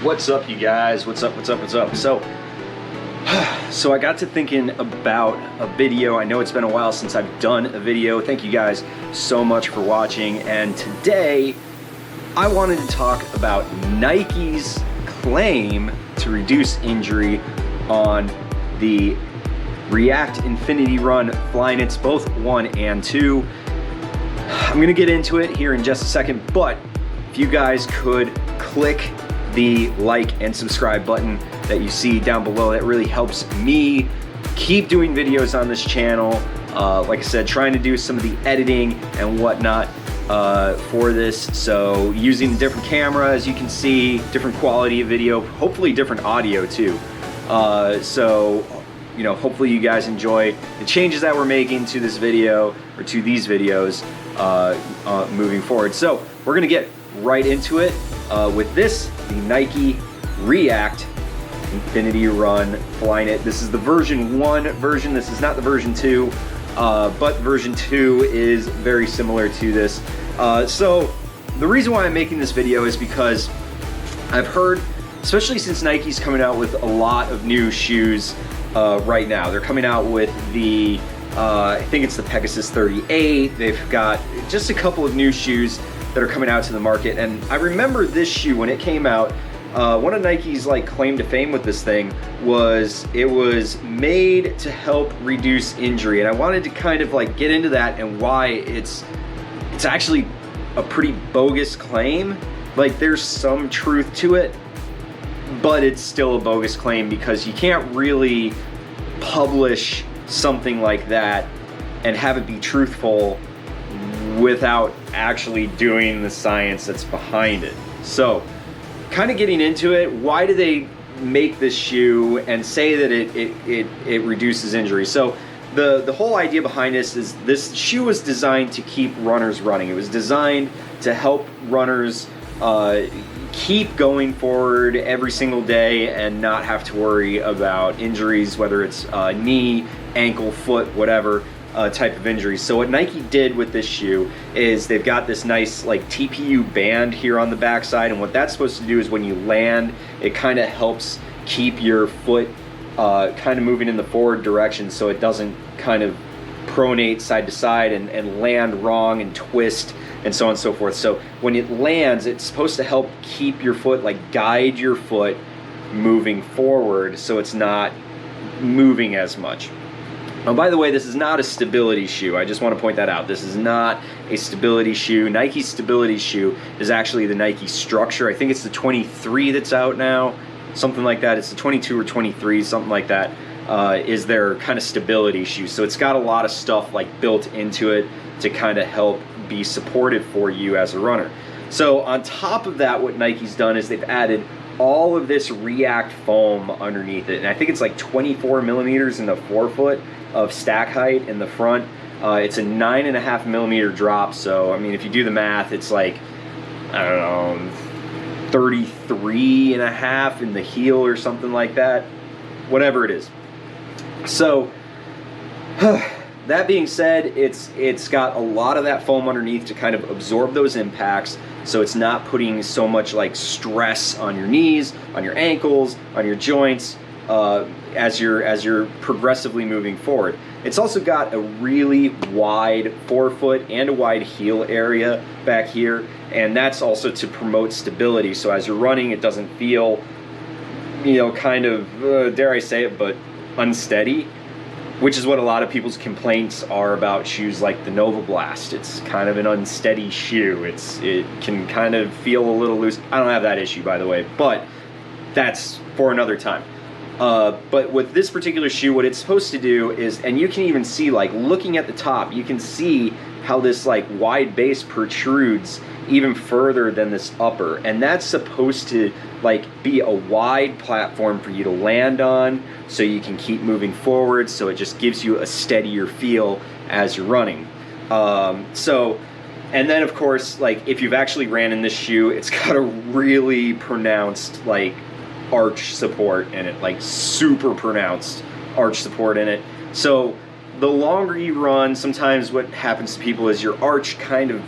What's up, you guys? What's up? So I got to thinking about a video. I know it's been a while since I've done a video. Thank you guys so much for watching. And today I wanted to talk about Nike's claim to reduce injury on the React Infinity Run Flyknits, both 1 and 2. I'm gonna get into it here in just a second, but if you guys could click the like and subscribe button that you see down below, that really helps me keep doing videos on this channel. Like I said, trying to do some of the editing and whatnot for this. So using a different camera, as you can see, different quality of video, hopefully different audio too. So, you know, hopefully you guys enjoy the changes that we're making to this video, or to these videos moving forward. So we're gonna get right into it with this, the Nike React Infinity Run Flyknit. This is the version 1 version. This is not the version 2, but version 2 is very similar to this. So the reason why I'm making this video is because I've heard, especially since Nike's coming out with a lot of new shoes right now. They're coming out with the, I think it's the Pegasus 38. They've got just a couple of new shoes that are coming out to the market. And I remember this shoe when it came out. One of Nike's claim to fame with this thing was it was made to help reduce injury. And I wanted to kind of get into that and why it's actually a pretty bogus claim. There's some truth to it, but it's still a bogus claim because you can't really publish something like that and have it be truthful without actually doing the science that's behind it. So kind of getting into it, why do they make this shoe and say that it reduces injury? So the whole idea behind this is this shoe was designed to keep runners running. It was designed to help runners keep going forward every single day and not have to worry about injuries, whether it's knee, ankle, foot, whatever type of injuries. So what Nike did with this shoe is they've got this nice TPU band here on the backside, and what that's supposed to do is when you land, it kind of helps keep your foot kind of moving in the forward direction, so it doesn't kind of pronate side to side and land wrong and twist and so on and so forth. So when it lands, it's supposed to help keep your foot, guide your foot moving forward so it's not moving as much. Oh, by the way, this is not a stability shoe. I just want to point that out. This is not a stability shoe. Nike's stability shoe is actually the Nike Structure. I think it's the 23 that's out now, something like that. It's the 22 or 23, something like that, is their kind of stability shoe. So it's got a lot of stuff built into it to kind of help be supportive for you as a runner. So on top of that, what Nike's done is they've added all of this React foam underneath it. And I think it's 24 millimeters in the forefoot of stack height in the front. It's a 9.5 millimeter drop. So, I mean, if you do the math, it's I don't know, 33 and a half in the heel or something like that, whatever it is. So that being said, it's got a lot of that foam underneath to kind of absorb those impacts, so it's not putting so much stress on your knees, on your ankles, on your joints as you're progressively moving forward. It's also got a really wide forefoot and a wide heel area back here, and that's also to promote stability. So as you're running, it doesn't feel, kind of, dare I say it, but unsteady, which is what a lot of people's complaints are about shoes like the Nova Blast. It's kind of an unsteady shoe. It can kind of feel a little loose. I don't have that issue, by the way, but that's for another time. But with this particular shoe, what it's supposed to do is, and you can even see, looking at the top, you can see how this wide base protrudes even further than this upper, and that's supposed to be a wide platform for you to land on so you can keep moving forward, so it just gives you a steadier feel as you're running. And then of course, if you've actually ran in this shoe, it's got a really pronounced arch support in it, super pronounced arch support in it. So the longer you run, sometimes what happens to people is your arch kind of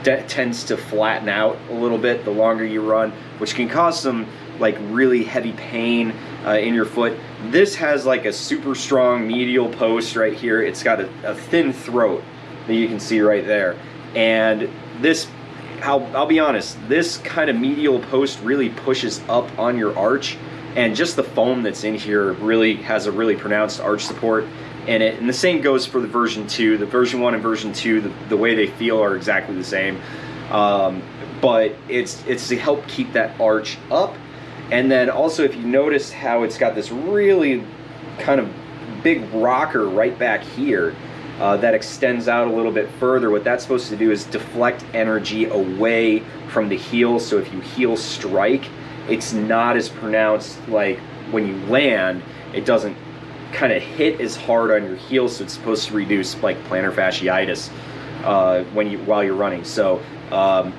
tends to flatten out a little bit the longer you run, which can cause some like really heavy pain in your foot. This has like a super strong medial post right here. It's got a thin throat that you can see right there. And this, I'll be honest, this kind of medial post really pushes up on your arch, and just the foam that's in here really has a really pronounced arch support in it. And the same goes for the version 2. The version 1 and version 2, the way they feel are exactly the same. But it's to help keep that arch up. And then also, if you notice how it's got this really kind of big rocker right back here that extends out a little bit further, what that's supposed to do is deflect energy away from the heel. So if you heel strike, it's not as pronounced. Like when you land, it doesn't kind of hit as hard on your heel, so it's supposed to reduce like plantar fasciitis while you're running. So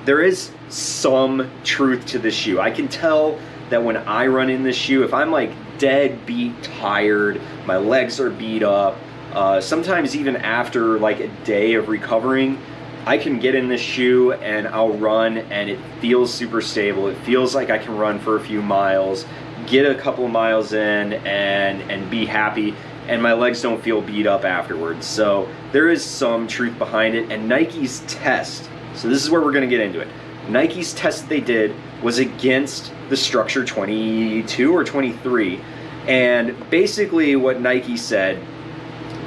there is some truth to this shoe. I can tell that when I run in this shoe, if I'm like dead beat tired, my legs are beat up, sometimes even after like a day of recovering, I can get in this shoe and I'll run and it feels super stable. It feels like I can run for a few miles, get a couple of miles in and be happy, and my legs don't feel beat up afterwards. So there is some truth behind it. And Nike's test, so this is where we're gonna get into it. Nike's test that they did was against the Structure 22 or 23. And basically what Nike said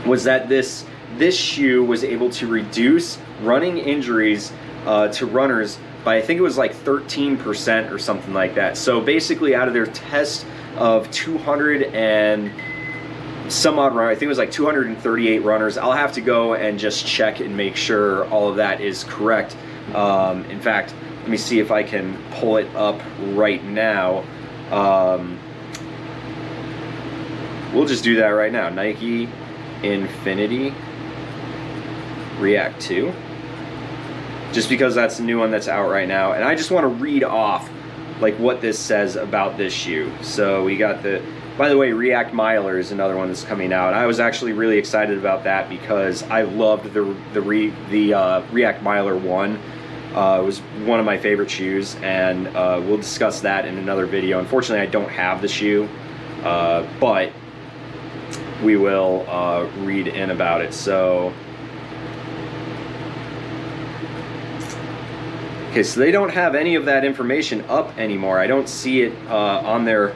was that this shoe was able to reduce running injuries to runners by, I think it was like 13% or something like that. So basically out of their test of 200 and some odd runners, I think it was like 238 runners. I'll have to go and just check and make sure all of that is correct. In fact, let me see if I can pull it up right now. We'll just do that right now. Nike Infinity React 2. Just because that's the new one that's out right now. And I just want to read off like what this says about this shoe. So we got the, by the way, React Miler is another one that's coming out. I was actually really excited about that because I loved the React Miler 1. It was one of my favorite shoes, and we'll discuss that in another video. Unfortunately, I don't have the shoe, but we will read in about it. So, okay, so they don't have any of that information up anymore. I don't see it on their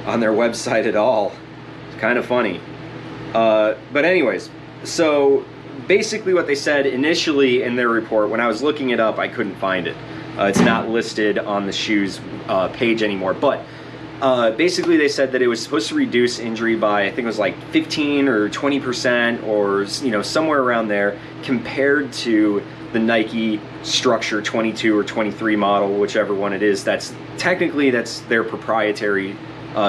website at all. It's kind of funny. But anyways, so basically what they said initially in their report, when I was looking it up, I couldn't find it. It's not listed on the shoes page anymore. But basically they said that it was supposed to reduce injury by, I think it was like 15 or 20%, or somewhere around there, compared to the Nike Structure 22 or 23 model, whichever one it is. That's their proprietary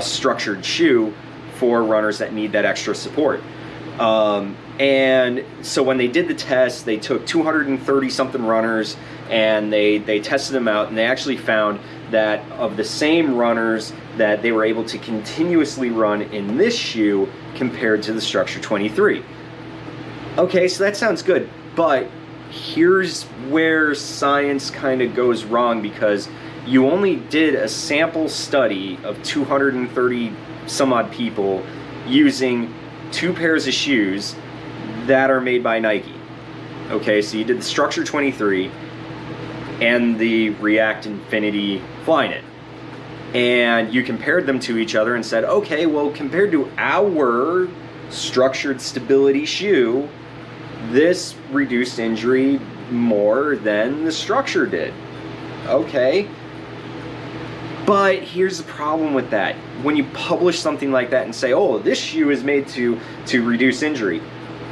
structured shoe for runners that need that extra support. And so when they did the test, they took 230 something runners and they tested them out, and they actually found that of the same runners that they were able to continuously run in this shoe compared to the Structure 23. Okay, so that sounds good, but here's where science kind of goes wrong, because you only did a sample study of 230 some odd people using 2 pairs of shoes that are made by Nike. Okay, so you did the Structure 23 and the React Infinity Flyknit, and you compared them to each other and said, okay, well, compared to our structured stability shoe, this reduced injury more than the Structure did. Okay, but here's the problem with that. When you publish something like that and say, oh, this shoe is made to reduce injury,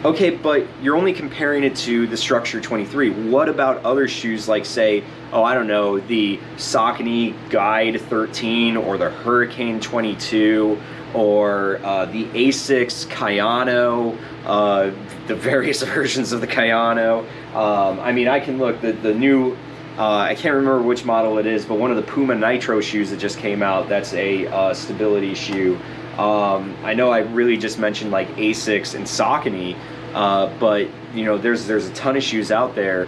okay, but you're only comparing it to the Structure 23. What about other shoes like, say, oh, I don't know, the Saucony Guide 13 or the Hurricane 22 or the Asics Kayano, the various versions of the Kayano. I mean, I can look, the new, I can't remember which model it is, but one of the Puma Nitro shoes that just came out, that's a stability shoe. I know I really just mentioned like Asics and Saucony, but there's a ton of shoes out there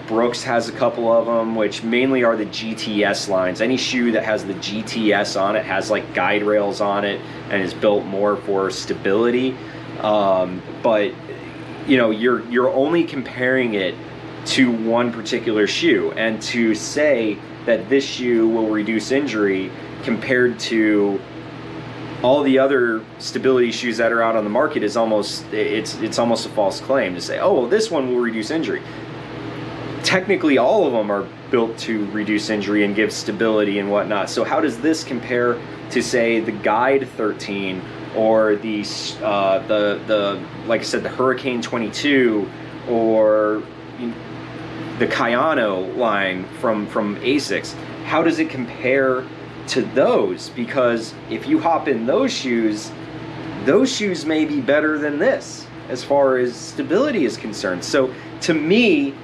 Brooks has a couple of them, which mainly are the GTS lines. Any shoe that has the GTS on it has like guide rails on it and is built more for stability. But you know, you're only comparing it to one particular shoe, and to say that this shoe will reduce injury compared to all the other stability shoes that are out on the market is almost, it's almost a false claim to say, oh, well, this one will reduce injury. Technically, all of them are built to reduce injury and give stability and whatnot. So how does this compare to, say, the Guide 13 or the like I said, the Hurricane 22, or the Kayano line from Asics? How does it compare to those? Because if you hop in those shoes may be better than this as far as stability is concerned. So to me,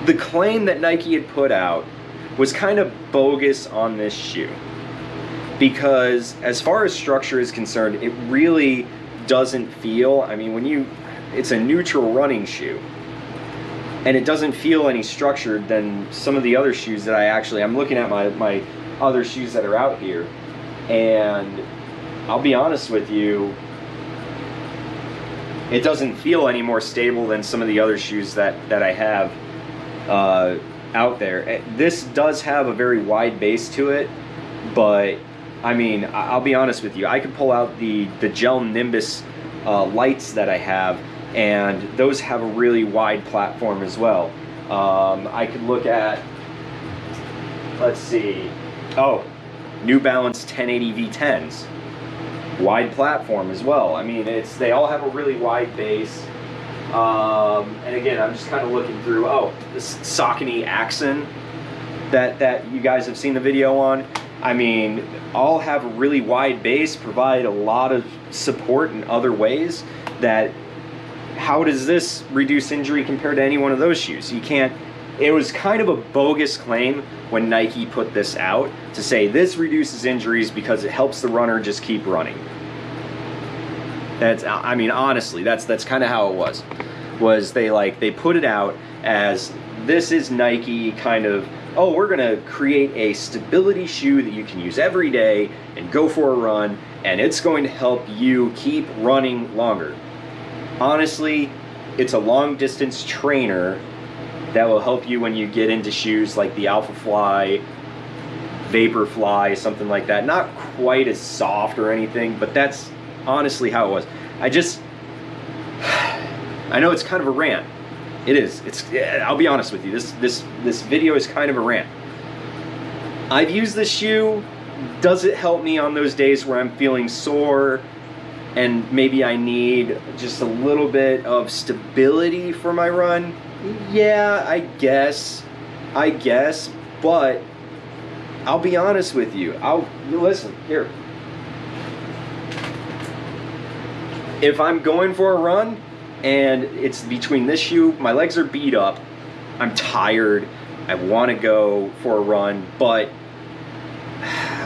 the claim that Nike had put out was kind of bogus on this shoe, because as far as structure is concerned, it really doesn't feel, I mean, it's a neutral running shoe, and it doesn't feel any structured than some of the other shoes that I'm looking at my other shoes that are out here, and I'll be honest with you, it doesn't feel any more stable than some of the other shoes that I have out there. This does have a very wide base to it, but I mean, I'll be honest with you, I could pull out the Gel Nimbus lights that I have, and those have a really wide platform as well. I could look at, let's see, oh, New Balance 1080 V10s, wide platform as well. I mean, they all have a really wide base. And again, I'm just kind of looking through, oh, this Saucony Axon that you guys have seen the video on. I mean, all have a really wide base, provide a lot of support in other ways. That, how does this reduce injury compared to any one of those shoes? You can't. It was kind of a bogus claim when Nike put this out, to say this reduces injuries because it helps the runner just keep running. That's, I mean, honestly, that's kind of how it was they put it out as, this is Nike kind of, oh, we're gonna create a stability shoe that you can use every day and go for a run, and it's going to help you keep running longer. Honestly, it's a long distance trainer that will help you when you get into shoes like the Alpha Fly, Vaporfly, something like that. Not quite as soft or anything, but that's honestly how it was. I know it's kind of a rant. It is. I'll be honest with you. This video is kind of a rant. I've used this shoe. Does it help me on those days where I'm feeling sore and maybe I need just a little bit of stability for my run? Yeah, I guess. But I'll be honest with you. Listen here. If I'm going for a run and it's between this shoe, my legs are beat up, I'm tired, I want to go for a run, but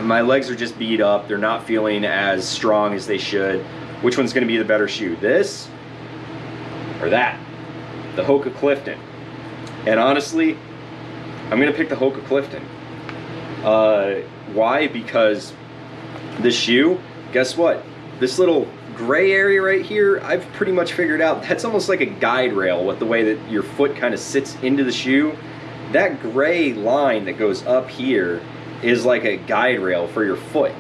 my legs are just beat up, they're not feeling as strong as they should. Which one's going to be the better shoe? This or that? The Hoka Clifton. And honestly, I'm going to pick the Hoka Clifton. Why? Because this shoe, guess what? This little gray area right here, I've pretty much figured out that's almost like a guide rail with the way that your foot kind of sits into the shoe. That gray line that goes up here is like a guide rail for your foot.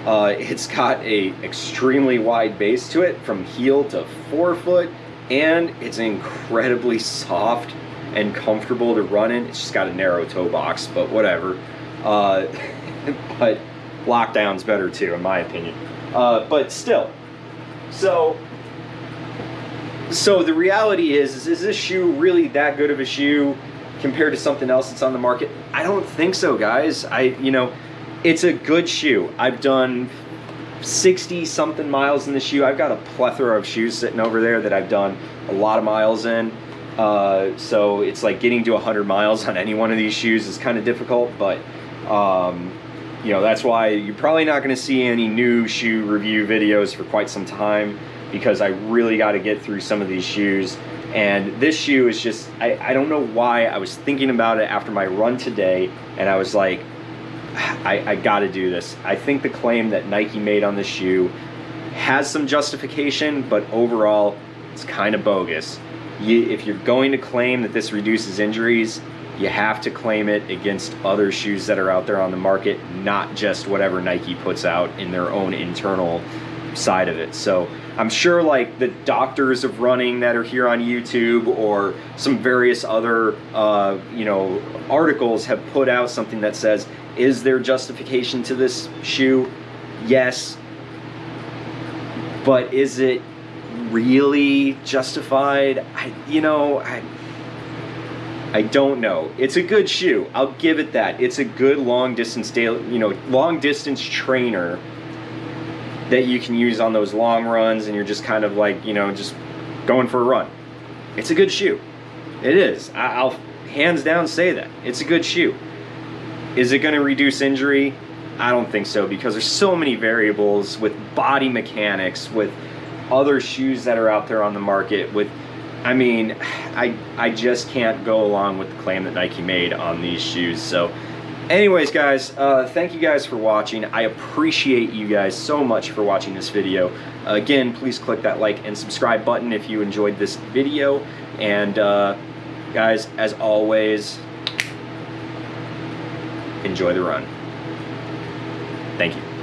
It's got a extremely wide base to it from heel to forefoot, and it's incredibly soft and comfortable to run in. It's just got a narrow toe box, but whatever. But lockdown's better too, in my opinion. But still. So the reality is this shoe really that good of a shoe compared to something else that's on the market? I don't think so, guys. It's a good shoe. I've done 60 something miles in the shoe. I've got a plethora of shoes sitting over there that I've done a lot of miles in. So it's like getting to 100 miles on any one of these shoes is kind of difficult, but that's why you're probably not going to see any new shoe review videos for quite some time, because I really got to get through some of these shoes And this shoe is just, I don't know why. I was thinking about it after my run today, and I was like, I gotta do this. I think the claim that Nike made on this shoe has some justification, but overall, it's kind of bogus. If you're going to claim that this reduces injuries, you have to claim it against other shoes that are out there on the market, not just whatever Nike puts out in their own internal side of it. So I'm sure like the doctors of running that are here on YouTube, or some various other you know, articles have put out something that says, is there justification to this shoe? Yes. But is it really justified? I don't know. It's a good shoe. I'll give it that. It's a good long distance trainer that you can use on those long runs, and you're just kind of like, just going for a run. It's a good shoe. It is. I'll hands down say that. It's a good shoe. Is it going to reduce injury? I don't think so, because there's so many variables with body mechanics, with other shoes that are out there on the market. I just can't go along with the claim that Nike made on these shoes. So anyways, guys, thank you guys for watching. I appreciate you guys so much for watching this video. Again, please click that like and subscribe button if you enjoyed this video. And guys, as always, enjoy the run. Thank you.